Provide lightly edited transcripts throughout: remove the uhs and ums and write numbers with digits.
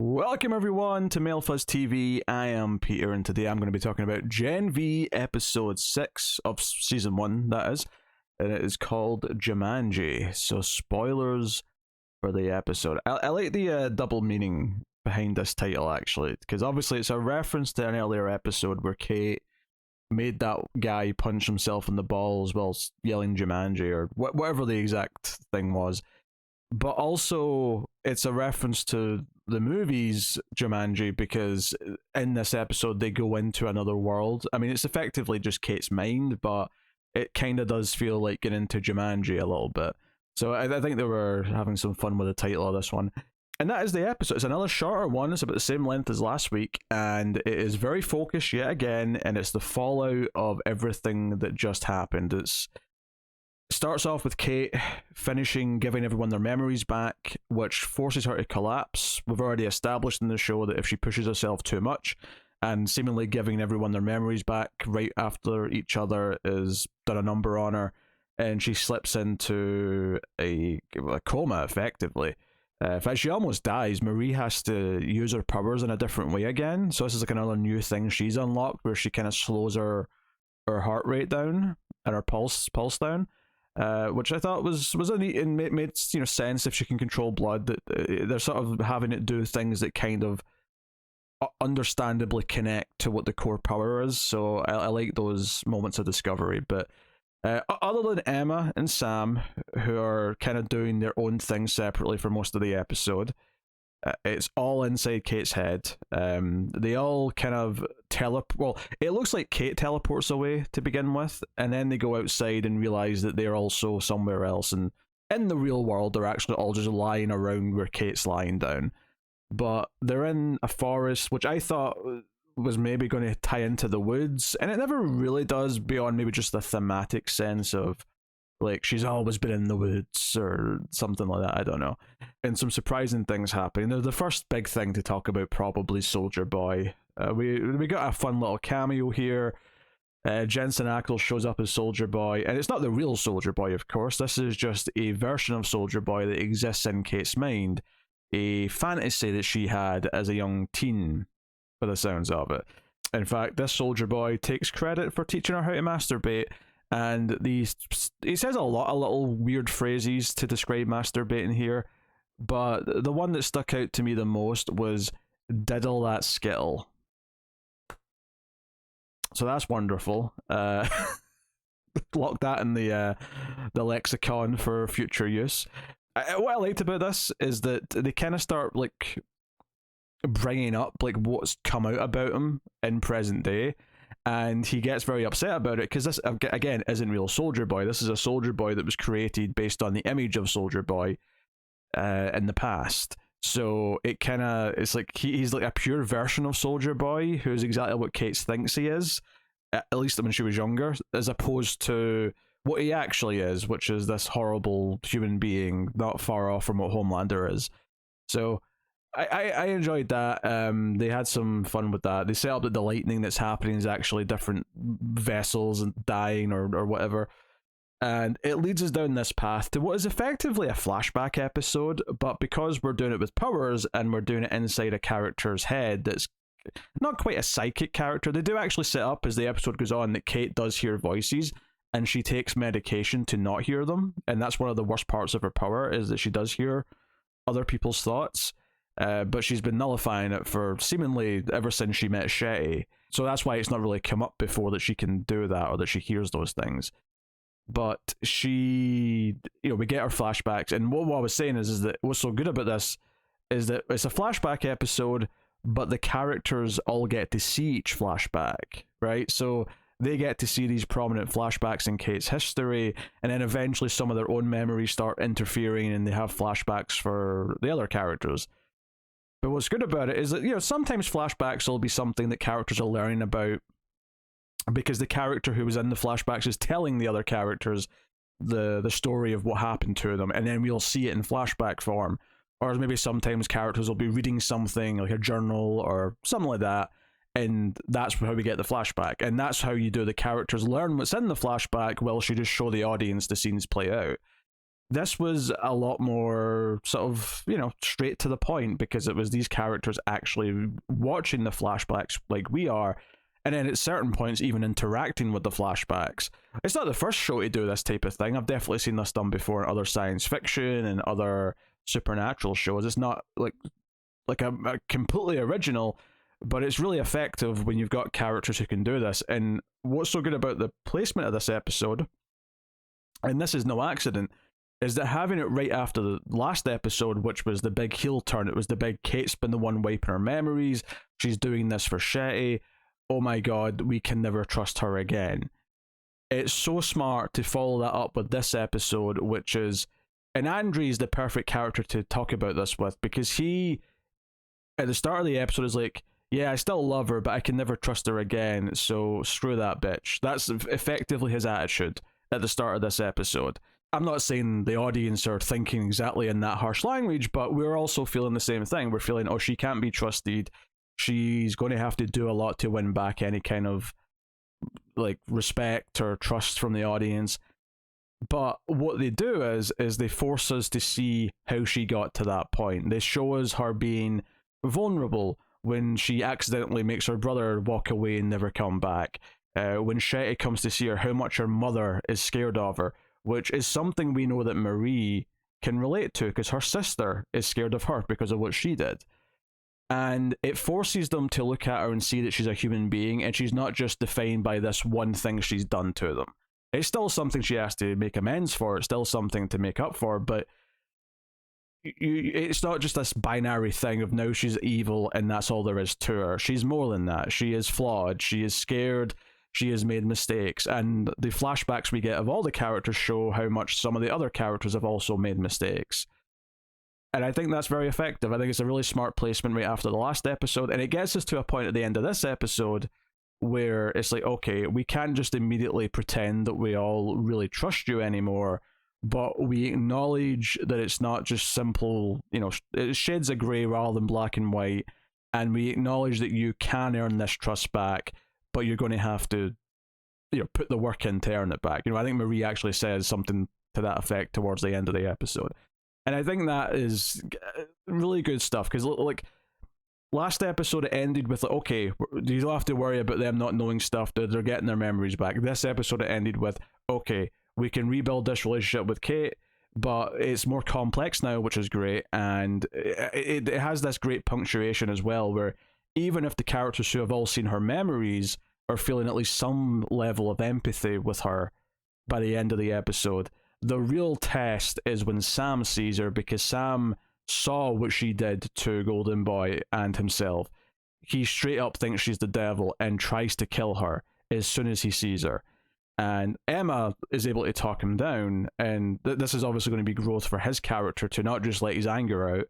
Welcome everyone to MailFuzz TV. I am Peter, and today I'm going to be talking about Gen V episode 6 of season 1, that is, and it is called Jumanji. So spoilers for the episode. I like the double meaning behind this title, actually, because obviously it's a reference to an earlier episode where Kate made that guy punch himself in the balls while yelling Jumanji, or whatever the exact thing was. But also, it's a reference to the movies Jumanji, because in this episode they go into another world. I mean, it's effectively just Kate's mind, but it kind of does feel like getting into Jumanji a little bit. So I think they were having some fun with the title of this one. And that is the episode. It's another shorter one. It's about the same length as last week, and it is very focused yet again, and it's the fallout of everything that just happened. Starts off with Kate finishing giving everyone their memories back, which forces her to collapse. We've already established in the show that if she pushes herself too much and seemingly giving everyone their memories back right after each other is done a number on her, and she slips into a coma, effectively. In fact, she almost dies. Marie has to use her powers in a different way again, so this is like another new thing she's unlocked, where she kind of slows her heart rate down and her pulse down. Which I thought was a neat, and made sense if she can control blood, that they're sort of having it do things that kind of understandably connect to what the core power is. So I like those moments of discovery. But other than Emma and Sam, who are kind of doing their own thing separately for most of the episode, it's all inside Kate's head. They all kind of well, it looks like Kate teleports away to begin with, and then they go outside and realize that they're also somewhere else, and in the real world they're actually all just lying around where Kate's lying down. But they're in a forest, which I thought was maybe going to tie into the woods, and it never really does, beyond maybe just the thematic sense of like she's always been in the woods or something like that. I don't know. And some surprising things happening. The first big thing to talk about, probably Soldier Boy. We got a fun little cameo here. Jensen Ackles shows up as Soldier Boy, and it's not the real Soldier Boy, of course. This is just a version of Soldier Boy that exists in Kate's mind, a fantasy that she had as a young teen, by the sounds of it. In fact, this Soldier Boy takes credit for teaching her how to masturbate, and he says a lot of little weird phrases to describe masturbating here, but the one that stuck out to me the most was "diddle that skittle." So that's wonderful. Lock that in the lexicon for future use. What I liked about this is that they kind of start like bringing up like what's come out about him in present day, and he gets very upset about it, because this again isn't real Soldier Boy. This is a Soldier Boy that was created based on the image of Soldier Boy in the past. So it's like he's like a pure version of Soldier Boy, who's exactly what Kate thinks he is, at least when she was younger, as opposed to what he actually is, which is this horrible human being not far off from what Homelander is. So I enjoyed that. They had some fun with that. They set up that the lightning that's happening is actually different vessels and dying or whatever. And it leads us down this path to what is effectively a flashback episode, but because we're doing it with powers and we're doing it inside a character's head that's not quite a psychic character, they do actually set up as the episode goes on that Kate does hear voices, and she takes medication to not hear them. And that's one of the worst parts of her power, is that she does hear other people's thoughts. But she's been nullifying it for seemingly ever since she met Shetty. So that's why it's not really come up before that she can do that, or that she hears those things. But we get our flashbacks, and what I was saying is that what's so good about this is that it's a flashback episode, but the characters all get to see each flashback, right? So they get to see these prominent flashbacks in Kate's history, and then eventually some of their own memories start interfering, and they have flashbacks for the other characters. But what's good about it is that, sometimes flashbacks will be something that characters are learning about, because the character who was in the flashbacks is telling the other characters the story of what happened to them, and then we'll see it in flashback form. Or maybe sometimes characters will be reading something like a journal or something like that, and that's how we get the flashback. And that's how you do the characters learn what's in the flashback, while she just show the audience the scenes play out. This was a lot more sort of, straight to the point, because it was these characters actually watching the flashbacks like we are, and then at certain points even interacting with the flashbacks. It's not the first show to do this type of thing. I've definitely seen this done before in other science fiction and other supernatural shows. It's not like a completely original, but it's really effective when you've got characters who can do this. And what's so good about the placement of this episode, and this is no accident, is that having it right after the last episode, which was the big heel turn, it was the big Kate's been the one wiping her memories, she's doing this for Shetty, oh my god, we can never trust her again. It's so smart to follow that up with this episode, which is, and Andre's the perfect character to talk about this with, because he, at the start of the episode, is like, yeah, I still love her, but I can never trust her again, so screw that bitch. That's effectively his attitude at the start of this episode. I'm not saying the audience are thinking exactly in that harsh language, but we're also feeling the same thing. We're feeling, oh, she can't be trusted. She's going to have to do a lot to win back any kind of like respect or trust from the audience. But what they do is they force us to see how she got to that point. They show us her being vulnerable when she accidentally makes her brother walk away and never come back. When Shetty comes to see her, how much her mother is scared of her, which is something we know that Marie can relate to, because her sister is scared of her because of what she did. And it forces them to look at her and see that she's a human being, and she's not just defined by this one thing she's done to them. It's still something she has to make amends for, it's still something to make up for, but it's not just this binary thing of now she's evil and that's all there is to her. She's more than that. She is flawed, she is scared, she has made mistakes, and the flashbacks we get of all the characters show how much some of the other characters have also made mistakes. And I think that's very effective. I think it's a really smart placement right after the last episode, and it gets us to a point at the end of this episode where it's like, okay, we can't just immediately pretend that we all really trust you anymore, but we acknowledge that it's not just simple, it shades of grey rather than black and white, and we acknowledge that you can earn this trust back, but you're going to have to, put the work in to earn it back. I think Marie actually says something to that effect towards the end of the episode. And I think that is really good stuff, because like last episode it ended with like, okay, you don't have to worry about them not knowing stuff, they're getting their memories back. This episode it ended with, okay, we can rebuild this relationship with Kate, but it's more complex now, which is great. And it has this great punctuation as well, where even if the characters who have all seen her memories are feeling at least some level of empathy with her by the end of the episode, the real test is when Sam sees her, because Sam saw what she did to Golden Boy and himself. He straight up thinks she's the devil and tries to kill her as soon as he sees her. And Emma is able to talk him down, and this is obviously going to be growth for his character to not just let his anger out.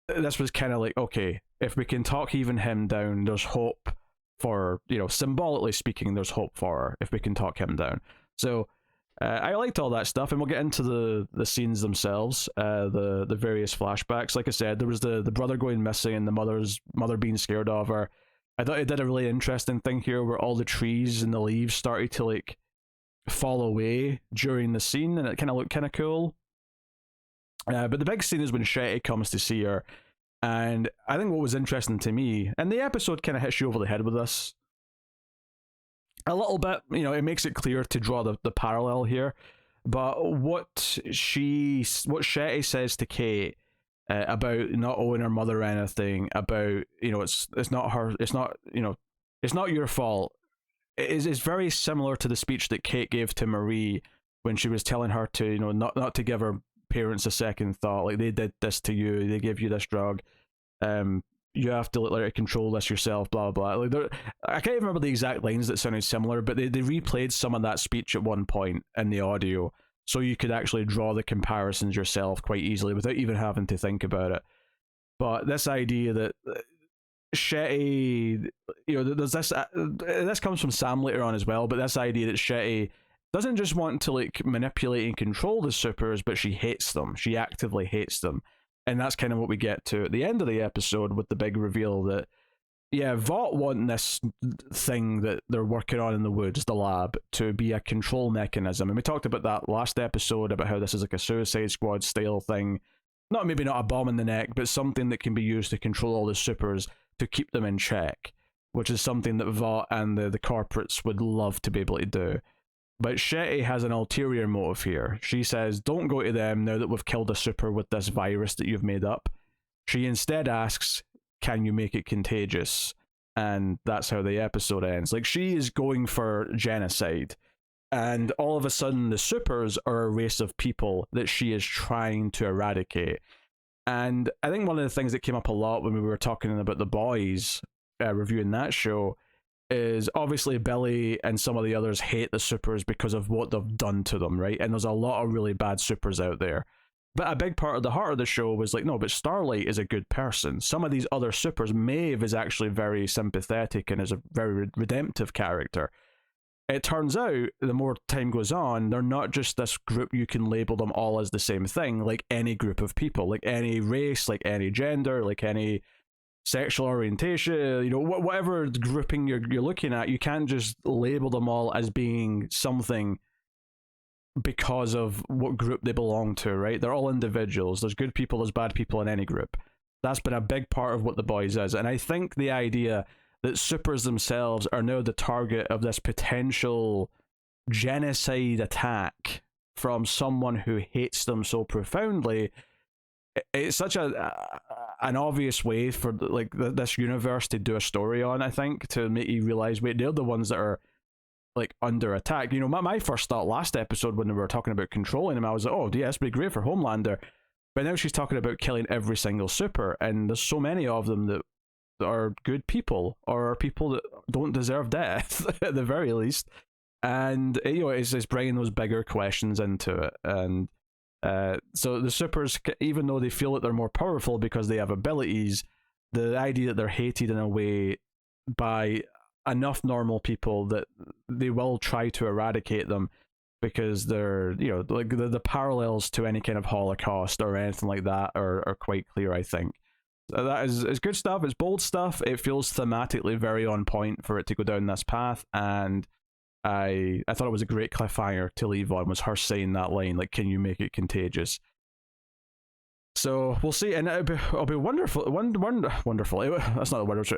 This was kind of like, okay, if we can talk even him down, there's hope for, symbolically speaking, there's hope for her if we can talk him down. So I liked all that stuff, and we'll get into the scenes themselves, the various flashbacks. Like I said, there was the brother going missing and the mother being scared of her. I thought it did a really interesting thing here where all the trees and the leaves started to like fall away during the scene, and it kind of looked kind of cool. But the big scene is when Shetty comes to see her, and I think what was interesting to me, and the episode kind of hits you over the head with this a little bit, it makes it clear to draw the parallel here, but what Shetty says to Kate about not owing her mother anything, about it's not her, it's not your fault, is very similar to the speech that Kate gave to Marie when she was telling her to not to give her parents a second thought, like they did this to you, they gave you this drug, you have to let it control this yourself, blah blah. Like I can't even remember the exact lines that sounded similar, but they replayed some of that speech at one point in the audio, so you could actually draw the comparisons yourself quite easily without even having to think about it. But this idea that Shetty, there's this comes from Sam later on as well, but this idea that Shetty doesn't just want to like manipulate and control the supers, but she hates them. She actively hates them. And that's kind of what we get to at the end of the episode with the big reveal that, yeah, Vought want this thing that they're working on in the woods, the lab, to be a control mechanism. And we talked about that last episode about how this is like a Suicide Squad style thing. Maybe not a bomb in the neck, but something that can be used to control all the supers to keep them in check, which is something that Vought and the corporates would love to be able to do. But Shetty has an ulterior motive here. She says, don't go to them now that we've killed a super with this virus that you've made up. She instead asks, can you make it contagious? And that's how the episode ends. Like, she is going for genocide. And all of a sudden, the supers are a race of people that she is trying to eradicate. And I think one of the things that came up a lot when we were talking about The Boys, reviewing that show, is obviously Billy and some of the others hate the supers because of what they've done to them, right? And there's a lot of really bad supers out there. But a big part of the heart of the show was like, no, but Starlight is a good person. Some of these other supers, Maeve is actually very sympathetic and is a very redemptive character. It turns out, the more time goes on, they're not just this group you can label them all as the same thing, like any group of people, like any race, like any gender, like any sexual orientation, whatever grouping you're looking at, you can't just label them all as being something because of what group they belong to, right? They're all individuals. There's good people, there's bad people in any group. That's been a big part of what The Boys is. And I think the idea that supers themselves are now the target of this potential genocide attack from someone who hates them so profoundly, it's such an obvious way for like this universe to do a story on, I think, to make you realize, wait, they're the ones that are like under attack. My first thought last episode when we were talking about controlling him, I was like, oh yeah, that's pretty great for Homelander. But now she's talking about killing every single super, and there's so many of them that are good people, or are people that don't deserve death at the very least. And it's bringing those bigger questions into it. And so the supers, even though they feel that they're more powerful because they have abilities, the idea that they're hated in a way by enough normal people that they will try to eradicate them because they're, like the parallels to any kind of Holocaust or anything like that are quite clear, I think. That is good stuff. It's bold stuff. It feels thematically very on point for it to go down this path, and I thought it was a great cliffhanger to leave on, was her saying that line, like, can you make it contagious? So we'll see, and it'll be wonderful. Wonderful. That's not a wonderful.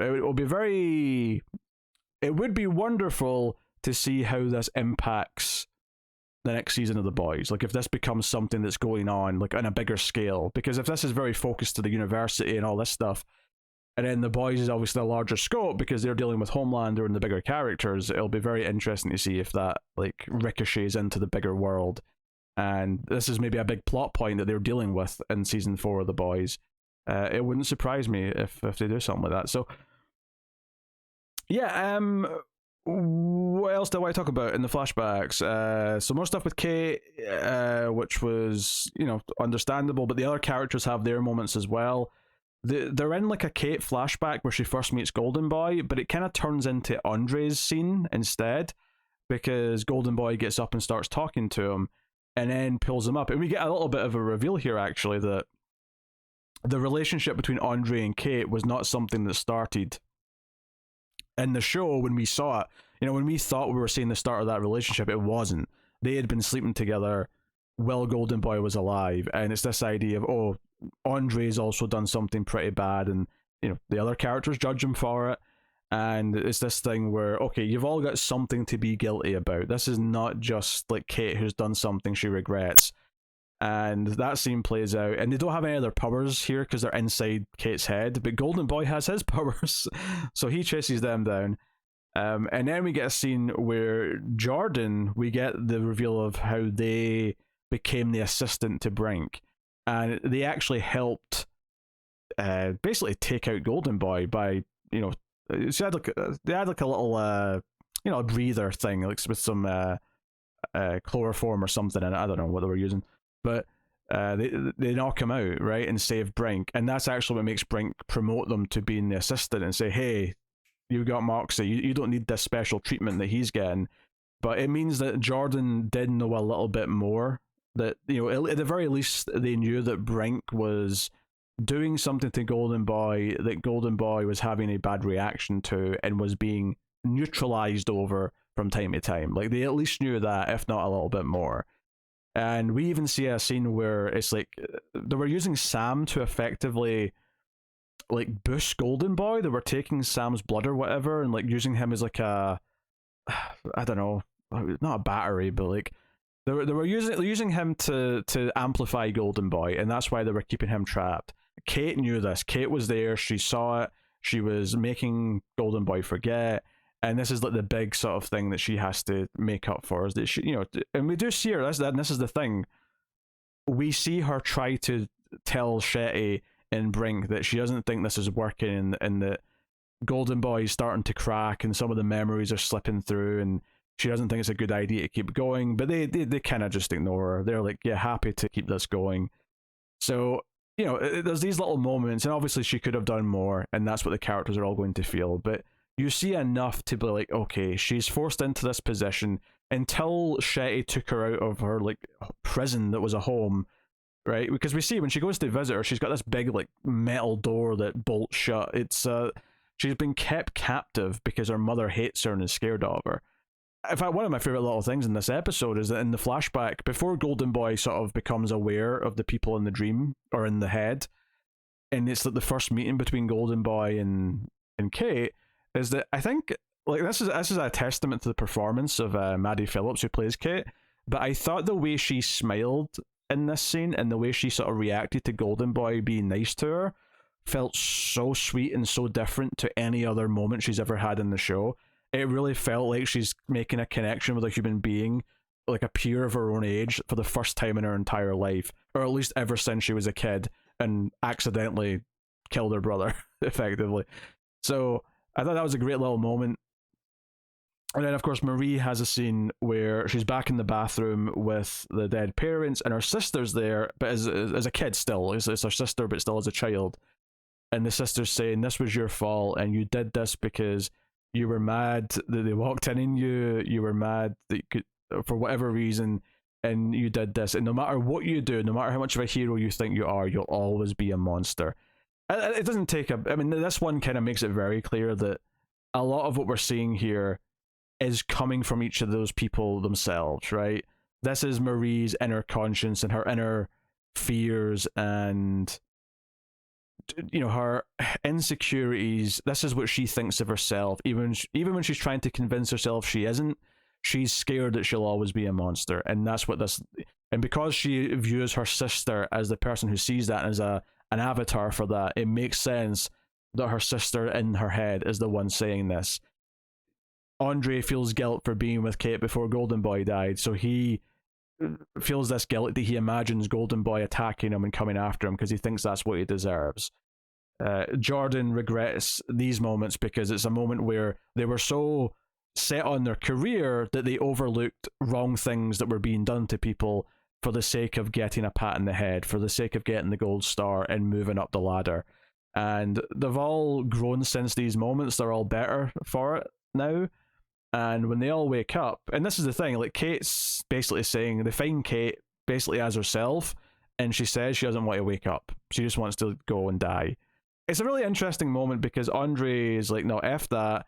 It would be wonderful to see how this impacts the next season of The Boys. Like, if this becomes something that's going on, like, on a bigger scale. Because if this is very focused to the university and all this stuff, and then The Boys is obviously a larger scope because they're dealing with Homelander and the bigger characters, it'll be very interesting to see if that, like, ricochets into the bigger world. And this is maybe a big plot point that they're dealing with in season 4 of The Boys. It wouldn't surprise me if they do something like that. So, yeah, what else do I talk about in the flashbacks? So more stuff with Kate, which was, understandable, but the other characters have their moments as well. They're in like a Kate flashback where she first meets Golden Boy, but it kind of turns into Andre's scene instead, because Golden Boy gets up and starts talking to him and then pulls him up. And we get a little bit of a reveal here, actually, that the relationship between Andre and Kate was not something that started in the show when we saw it. When we thought we were seeing the start of that relationship, it wasn't. They had been sleeping together while Golden Boy was alive, and it's this idea of, oh, Andre's also done something pretty bad, and the other characters judge him for it, and it's this thing where, okay, you've all got something to be guilty about. This is not just like Kate who's done something she regrets. And that scene plays out, and they don't have any other powers here because they're inside Kate's head, but Golden Boy has his powers, so he chases them down. And then we get a scene where Jordan, we get the reveal of how they became the assistant to Brink, and they actually helped basically take out Golden Boy by, they had like a little a breather thing, like with some chloroform or something in it. I don't know what they were using, but they knock him out, right, and save Brink, and that's actually what makes Brink promote them to being the assistant and say, hey, you got Moxie, you don't need this special treatment that he's getting. But it means that Jordan did know a little bit more, that at the very least they knew that Brink was doing something to Golden Boy that Golden Boy was having a bad reaction to and was being neutralized over from time to time. Like, they at least knew that, if not a little bit more. And we even see a scene where it's like they were using Sam to effectively like boost Golden Boy. They were taking Sam's blood or whatever and like using him as like a, I don't know, not a battery, but like they were using him to amplify Golden Boy, and that's why they were keeping him trapped. Kate knew this. Kate was there. She saw it. She was making Golden Boy forget. And this is like the big sort of thing that she has to make up for, is that she, you know, and we do see her. And this is the thing. We see her try to tell Shetty and Brink that she doesn't think this is working, and that Golden Boy is starting to crack, and some of the memories are slipping through, and she doesn't think it's a good idea to keep going. But they kind of just ignore her. They're like, yeah, happy to keep this going. So, you know, there's these little moments, and obviously she could have done more, and that's what the characters are all going to feel. But you see enough to be like, okay, she's forced into this position until Shetty took her out of her like prison that was a home, right? Because we see when she goes to visit her, she's got this big like metal door that bolts shut. It's she's been kept captive because her mother hates her and is scared of her. In fact, one of my favorite little things in this episode is that in the flashback, before Golden Boy sort of becomes aware of the people in the dream or in the head, and it's like the first meeting between Golden Boy and Kate, is that I think like this is a testament to the performance of Maddie Phillips, who plays Kate. But I thought the way she smiled in this scene and the way she sort of reacted to Golden Boy being nice to her felt so sweet and so different to any other moment she's ever had in the show. It really felt like she's making a connection with a human being, like a peer of her own age, for the first time in her entire life, or at least ever since she was a kid and accidentally killed her brother, effectively. So I thought that was a great little moment. And then, of course, Marie has a scene where she's back in the bathroom with the dead parents, and her sister's there, but as a kid still. It's her sister, but still as a child. And the sister's saying, this was your fault, and you did this because you were mad that they walked in on you. You were mad that you could, for whatever reason, and you did this. And no matter what you do, no matter how much of a hero you think you are, you'll always be a monster. It doesn't take a... I mean, this one kind of makes it very clear that a lot of what we're seeing here is coming from each of those people themselves, right? This is Marie's inner conscience and her inner fears and, you know, her insecurities. This is what she thinks of herself. Even when she's trying to convince herself she isn't, she's scared that she'll always be a monster. And that's what this... And because she views her sister as the person who sees that as an avatar for that, it makes sense that her sister in her head is the one saying this. Andre feels guilt for being with Kate before Golden Boy died, so he feels this guilt that he imagines Golden Boy attacking him and coming after him because he thinks that's what he deserves. Jordan regrets these moments because it's a moment where they were so set on their career that they overlooked wrong things that were being done to people for the sake of getting a pat in the head, for the sake of getting the gold star and moving up the ladder. And they've all grown since these moments. They're all better for it now. And when they all wake up, and this is the thing, like Kate's basically saying, they find Kate basically as herself, and she says she doesn't want to wake up. She just wants to go and die. It's a really interesting moment because Andre is like, no, F that,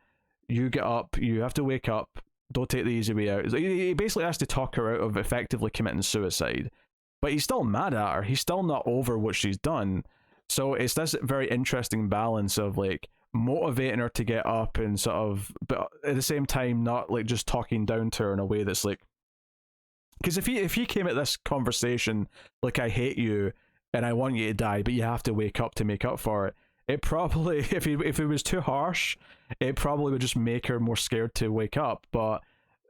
you get up, you have to wake up, don't take the easy way out. He basically has to talk her out of effectively committing suicide. But he's still mad at her. He's still not over what she's done. So it's this very interesting balance of like motivating her to get up and sort of, but at the same time not like just talking down to her in a way that's like, because if he came at this conversation like, I hate you and I want you to die, but you have to wake up to make up for it, it probably, if it was too harsh, it probably would just make her more scared to wake up. But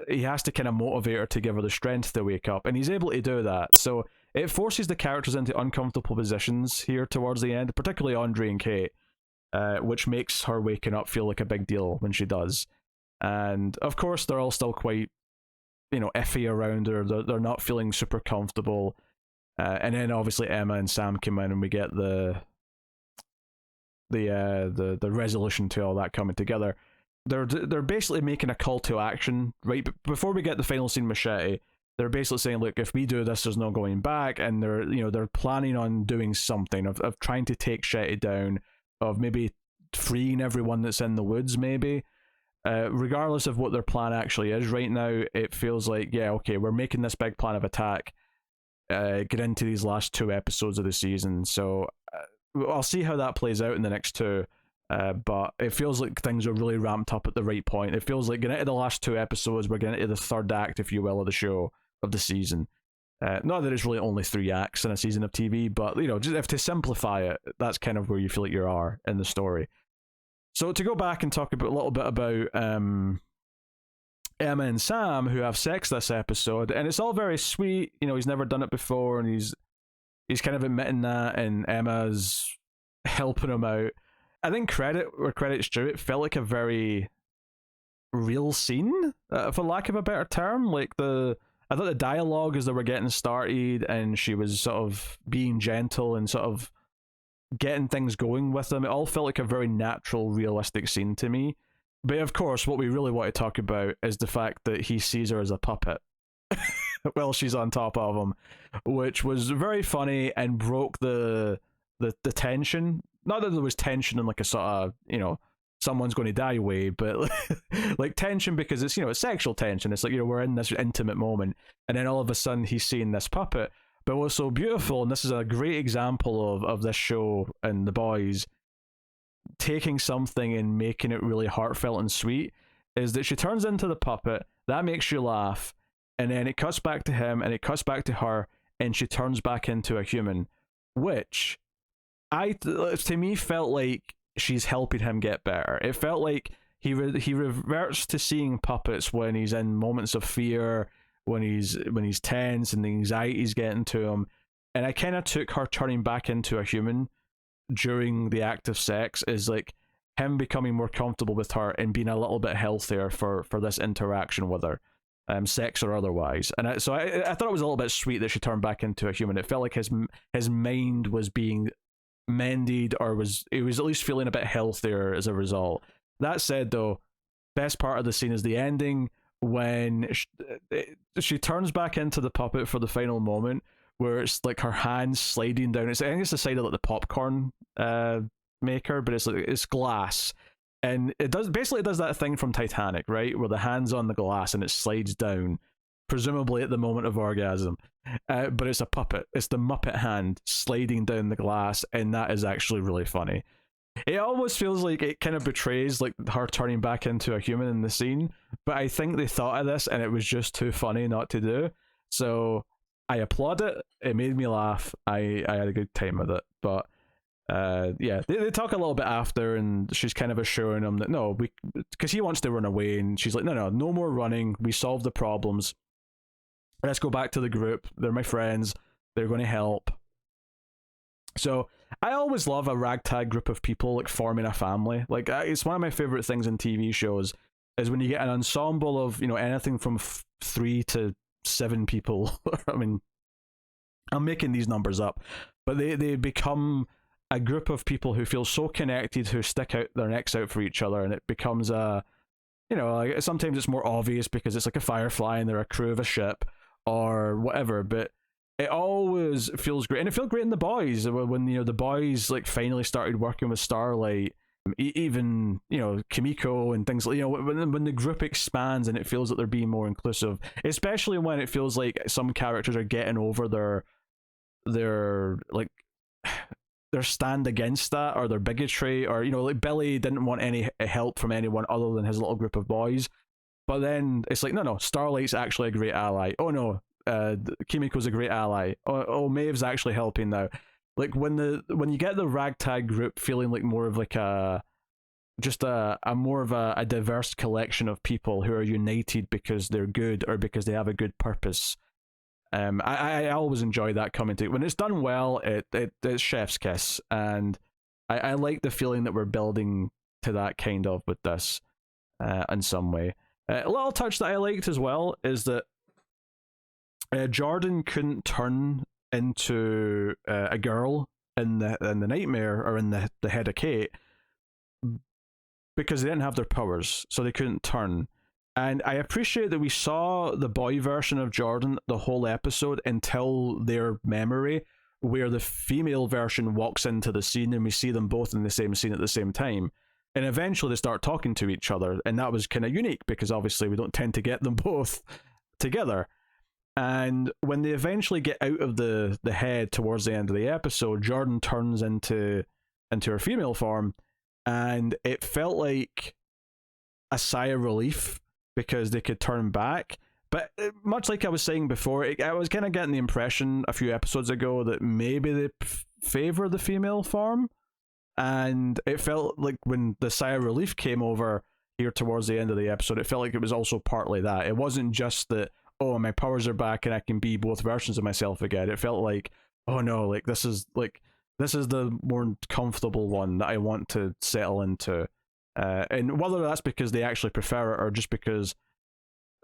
he has to kind of motivate her to give her the strength to wake up, and he's able to do that. So it forces the characters into uncomfortable positions here towards the end, particularly Andre and Kate, which makes her waking up feel like a big deal when she does. And of course they're all still quite, you know, iffy around her. They're not feeling super comfortable. And then obviously Emma and Sam come in, and we get the resolution to all that coming together. They're basically making a call to action right before we get the final scene with Shetty. they're basically saying, look, if we do this, there's no going back, and they're planning on doing something of trying to take Shetty down, of maybe freeing everyone that's in the woods, maybe. Regardless of what their plan actually is right now, it feels like, yeah, okay, we're making this big plan of attack, get into these last 2 episodes of the season. So I'll see how that plays out in the next 2. But it feels like things are really ramped up at the right point. It feels like getting into the last 2 episodes, we're getting into the 3rd act, if you will, of the show, of the season. Not that it's really only 3 acts in a season of TV, but just if to simplify it, that's kind of where you feel like you are in the story. So to go back and talk a little bit about Emma and Sam, who have sex this episode, and it's all very sweet. He's never done it before, and he's kind of admitting that, and Emma's helping him out. I think credit where credit's due, it felt like a very real scene, for lack of a better term. I thought the dialogue as they were getting started, and she was sort of being gentle and sort of getting things going with them, it all felt like a very natural, realistic scene to me. But of course, what we really want to talk about is the fact that he sees her as a puppet while she's on top of him, which was very funny and broke the tension. Not that there was tension in like a sort of, someone's going to die way, but like tension because it's, it's sexual tension. It's like, we're in this intimate moment, and then all of a sudden he's seeing this puppet. But what's so beautiful, and this is a great example of this show and The Boys taking something and making it really heartfelt and sweet, is that she turns into the puppet, that makes you laugh, and then it cuts back to him, and it cuts back to her, and she turns back into a human, which to me felt like she's helping him get better. It felt like he reverts to seeing puppets when he's in moments of fear, when he's tense and the anxiety's getting to him. And I kind of took her turning back into a human during the act of sex is like him becoming more comfortable with her and being a little bit healthier for this interaction with her, sex or otherwise. And I thought it was a little bit sweet that she turned back into a human. It felt like his mind was being mended, or he was at least feeling a bit healthier as a result. That said, though, best part of the scene is the ending, when she turns back into the puppet for the final moment, where it's like her hands sliding down. I think it's the side of like the popcorn maker, but it's glass, and it does that thing from Titanic, right, where the hand's on the glass and it slides down, presumably at the moment of orgasm. But it's a puppet. It's the Muppet hand sliding down the glass, and that is actually really funny. It almost feels like it kind of betrays like her turning back into a human in the scene, but I think they thought of this and it was just too funny not to do. So I applaud it. It made me laugh. I had a good time with it. But yeah, they talk a little bit after, and she's kind of assuring him that no, because he wants to run away, and she's like, no more running. We solved the problems. Let's go back to the group. They're my friends. They're going to help. So I always love a ragtag group of people like forming a family. Like it's one of my favorite things in TV shows is when you get an ensemble of anything from 3 to 7 people. I mean, I'm making these numbers up, but they become a group of people who feel so connected, who stick out their necks out for each other, and it becomes a like sometimes it's more obvious because it's like a Firefly and they're a crew of a ship or whatever, but it always feels great. And it felt great in The Boys when the boys like finally started working with Starlight, even Kimiko and things like when the group expands and it feels that they're being more inclusive, especially when it feels like some characters are getting over their like their stand against that, or their bigotry, or like Billy didn't want any help from anyone other than his little group of boys, but then it's like no, Starlight's actually a great ally. Oh no, Kimiko's a great ally. Oh, Maeve's actually helping now. Like when you get the ragtag group feeling like more of like a more of a diverse collection of people who are united because they're good or because they have a good purpose. I always enjoy that coming to when it's done well. It's chef's kiss, and I like the feeling that we're building to that kind of with this in some way. A little touch that I liked as well is that Jordan couldn't turn into a girl in the nightmare or in the head of Kate because they didn't have their powers, so they couldn't turn. And I appreciate that we saw the boy version of Jordan the whole episode until their memory, where the female version walks into the scene and we see them both in the same scene at the same time. And eventually they start talking to each other. And that was kind of unique because obviously we don't tend to get them both together. And when they eventually get out of the head towards the end of the episode, Jordan turns into her female form. And it felt like a sigh of relief because they could turn back. But much like I was saying before, I was kind of getting the impression a few episodes ago that maybe they favor the female form. And it felt like when the sigh of relief came over here towards the end of the episode, it felt like it was also partly that. It wasn't just that, oh, my powers are back and I can be both versions of myself again. It felt like, oh no, this is the more comfortable one that I want to settle into. And whether that's because they actually prefer it or just because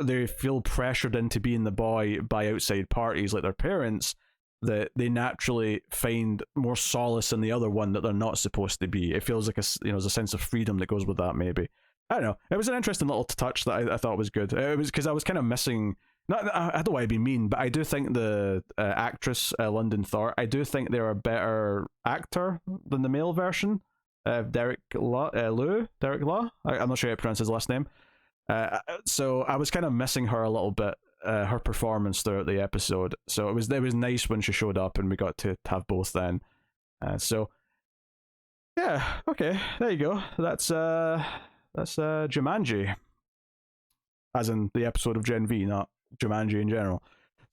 they feel pressured into being the boy by outside parties like their parents, that they naturally find more solace in the other one that they're not supposed to be. It feels like there's a sense of freedom that goes with that, maybe. I don't know. It was an interesting little touch that I thought was good. It was because I was kind of missing... I don't want to be mean, but I do think the actress, London Thor, I do think they're a better actor than the male version. Derek Law. I'm not sure how to pronounce his last name. So I was kind of missing her a little bit, her performance throughout the episode. So it was nice when she showed up and we got to have both then. So yeah, okay, there you go. That's Jumanji, as in the episode of Gen V, not Jumanji in general.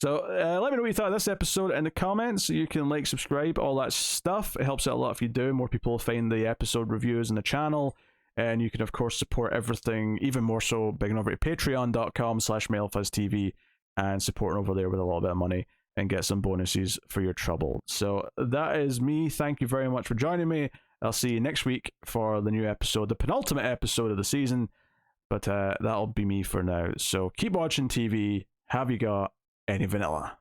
So let me know what you thought of this episode in the comments. You can like, subscribe, all that stuff. It helps out a lot if you do. More people find the episode reviews in the channel. And you can, of course, support everything even more so by going over to patreon.com/MailFuzzTV and supporting over there with a little bit of money and get some bonuses for your trouble. So that is me. Thank you very much for joining me. I'll see you next week for the new episode, the penultimate episode of the season. But that'll be me for now. So keep watching TV. Have you got any vanilla?